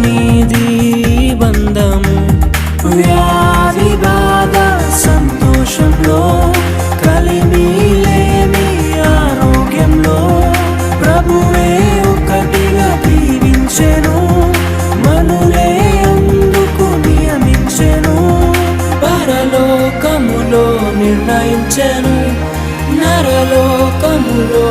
నీది బంధము. వ్యాధి బాధ సంతోషంలో కలిమి లేని ఆరోగ్యంలో ప్రభువే ఒకటిగా దీవించెను. మనులే అందుకు నియమించెను. పరలోకములో నిర్ణయించెను, నరలోకములో